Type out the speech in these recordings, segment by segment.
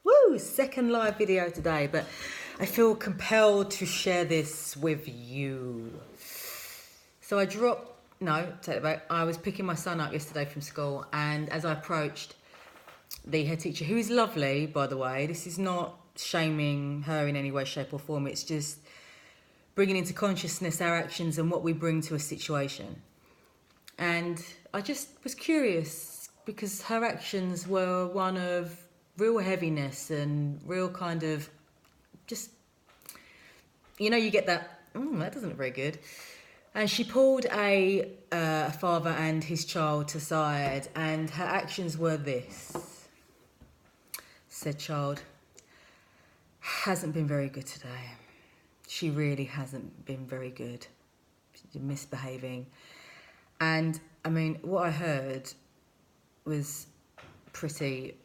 Woo! Second live video today, but I feel compelled to share this with you. So I take it back. I was picking my son up yesterday from school, and as I approached the head teacher, who is lovely, by the way, this is not shaming her in any way, shape or form. It's just bringing into consciousness our actions and what we bring to a situation. And I just was curious because her actions were one of real heaviness and real kind of just, you get that, that doesn't look very good. And she pulled a father and his child aside, and her actions were this. Said child hasn't been very good today. She really hasn't been very good. She's been misbehaving. And I mean, what I heard was pretty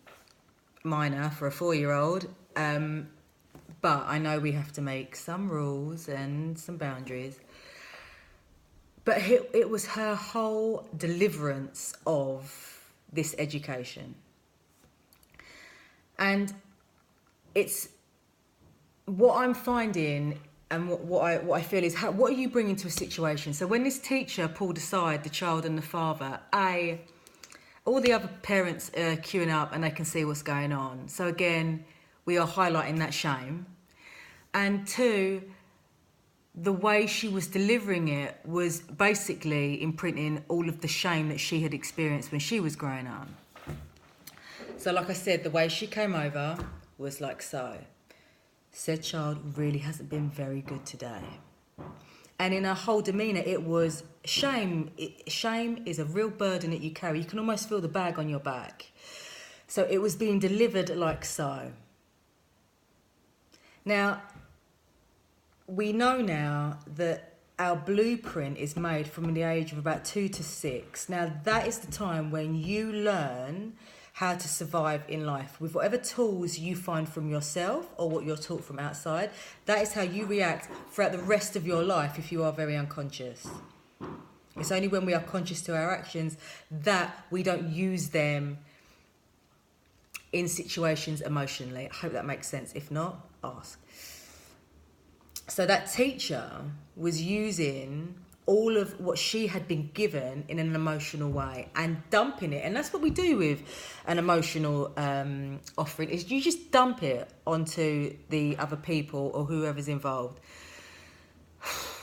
minor for a 4-year-old. But I know we have to make some rules and some boundaries. But it was her whole deliverance of this education. And it's what I'm finding and what I feel is, what are you bringing to a situation? So when this teacher pulled aside the child and the father, all the other parents are queuing up and they can see what's going on. So again, we are highlighting that shame. And 2, the way she was delivering it was basically imprinting all of the shame that she had experienced when she was growing up. So like I said, the way she came over was like so. Said child really hasn't been very good today. And in her whole demeanour, it was shame. Shame is a real burden that you carry. You can almost feel the bag on your back. So it was being delivered like so. Now, we know now that our blueprint is made from the age of about 2 to 6. Now, that is the time when you learn how to survive in life with whatever tools you find from yourself or what you're taught from outside. That is how you react throughout the rest of your life if you are very unconscious. It's only when we are conscious to our actions that we don't use them in situations emotionally. I hope that makes sense. If not, ask. So that teacher was using all of what she had been given in an emotional way and dumping it. And that's what we do with an emotional offering, is you just dump it onto the other people or whoever's involved.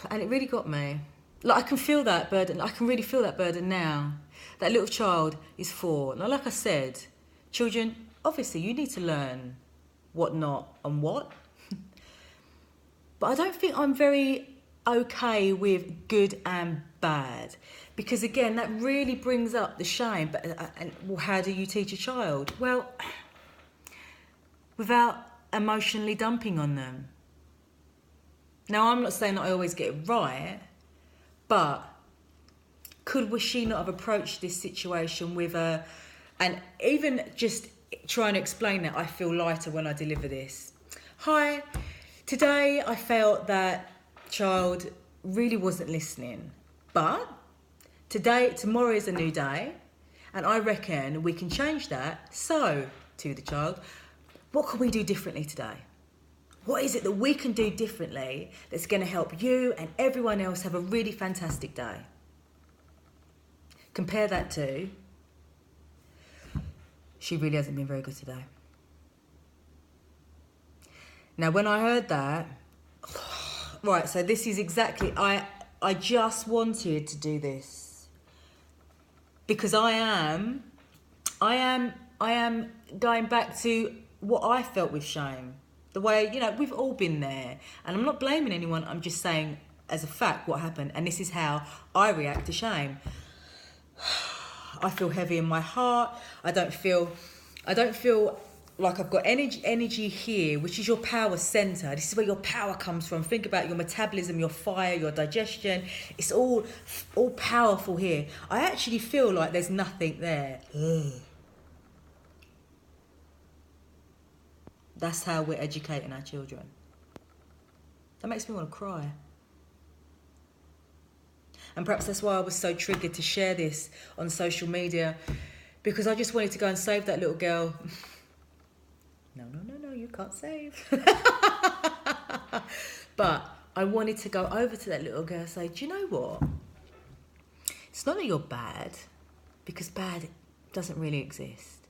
And it really got me. Like, I can feel that burden. I can really feel that burden now. That little child is 4. Now, like I said, children, obviously you need to learn what not and what. But I don't think I'm very okay with good and bad, because again, that really brings up the shame. But well, how do you teach a child? Well, without emotionally dumping on them. Now, I'm not saying that I always get it right, but was she not have approached this situation with and even just trying to explain that I feel lighter when I deliver this. Hi, today I felt that child really wasn't listening, but tomorrow is a new day, and I reckon we can change that. So, to the child, what can we do differently today? What is it that we can do differently that's going to help you and everyone else have a really fantastic day? Compare that to, she really hasn't been very good today. Now, when I heard that, right, so this is exactly, I just wanted to do this because I am going back to what I felt with shame. The way, we've all been there, and I'm not blaming anyone. I'm just saying as a fact what happened, and this is how I react to shame. I feel heavy in my heart. I don't feel like I've got energy here, which is your power center. This is where your power comes from. Think about your metabolism, your fire, your digestion. It's all powerful here. I actually feel like there's nothing there. Ugh. That's how we're educating our children. That makes me want to cry. And perhaps that's why I was so triggered to share this on social media, because I just wanted to go and save that little girl. No, you can't save. But I wanted to go over to that little girl and say, do you know what? It's not that you're bad, because bad doesn't really exist.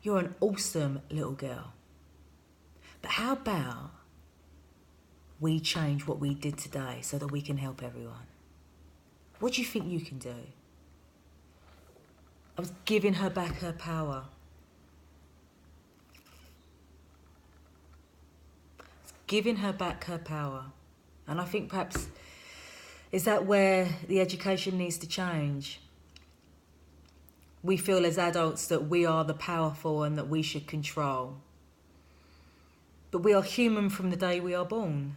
You're an awesome little girl. But how about we change what we did today so that we can help everyone? What do you think you can do? I was giving her back her power. Giving her back her power. And I think perhaps, is that where the education needs to change? We feel as adults that we are the powerful and that we should control. But we are human from the day we are born.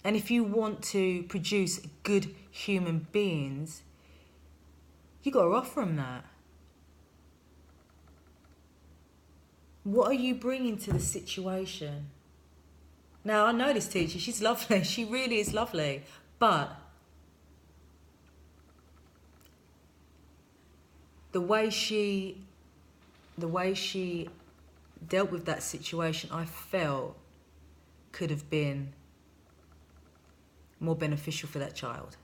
And if you want to produce good human beings, you got to offer them that. What are you bringing to the situation? Now, I know this teacher, she's lovely. She really is lovely. But the way she dealt with that situation, I felt could have been more beneficial for that child.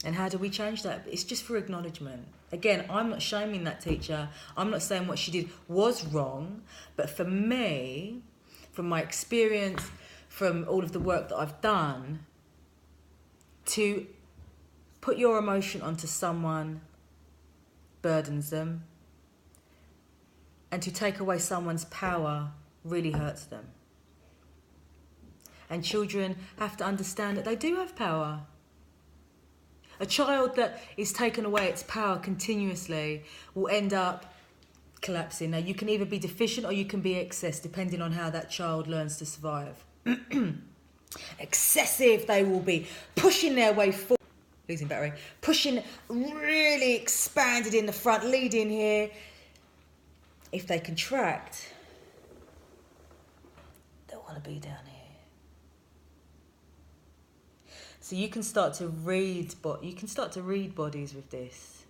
And how do we change that? It's just for acknowledgement. Again, I'm not shaming that teacher. I'm not saying what she did was wrong. But for me, from my experience, from all of the work that I've done, to put your emotion onto someone burdens them. And to take away someone's power really hurts them. And children have to understand that they do have power. A child that is taken away its power continuously will end up collapsing. Now, you can either be deficient or you can be excess, depending on how that child learns to survive. Excessive, they will be pushing their way forward. Losing battery. Pushing, really expanded in the front, leading here. If they contract, they'll want to be down here. So you can start to read, bodies with this,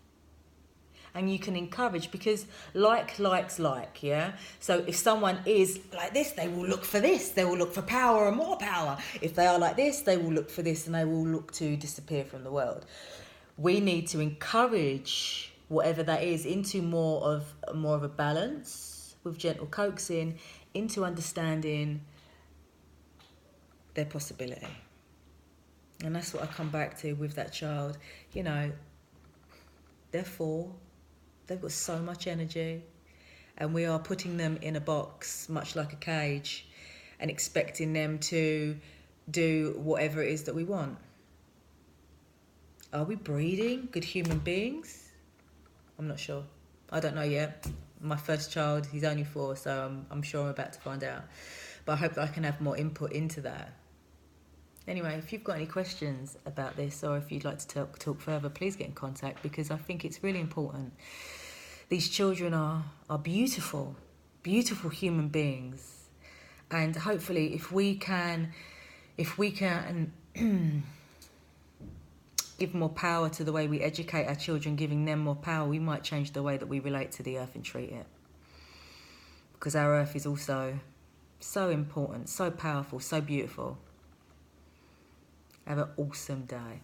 and you can encourage, because like likes like, yeah. So if someone is like this, they will look for this. They will look for power and more power. If they are like this, they will look for this, and they will look to disappear from the world. We need to encourage whatever that is into more of a balance, with gentle coaxing, into understanding their possibility. And that's what I come back to with that child. You know, they're 4. They've got so much energy. And we are putting them in a box, much like a cage, and expecting them to do whatever it is that we want. Are we breeding good human beings? I'm not sure. I don't know yet. My first child, he's only 4, so I'm sure I'm about to find out. But I hope that I can have more input into that. Anyway, if you've got any questions about this, or if you'd like to talk further, please get in contact, because I think it's really important. These children are beautiful, beautiful human beings. And hopefully if we can give more power to the way we educate our children, giving them more power, we might change the way that we relate to the earth and treat it. Because our earth is also so important, so powerful, so beautiful. Have an awesome day.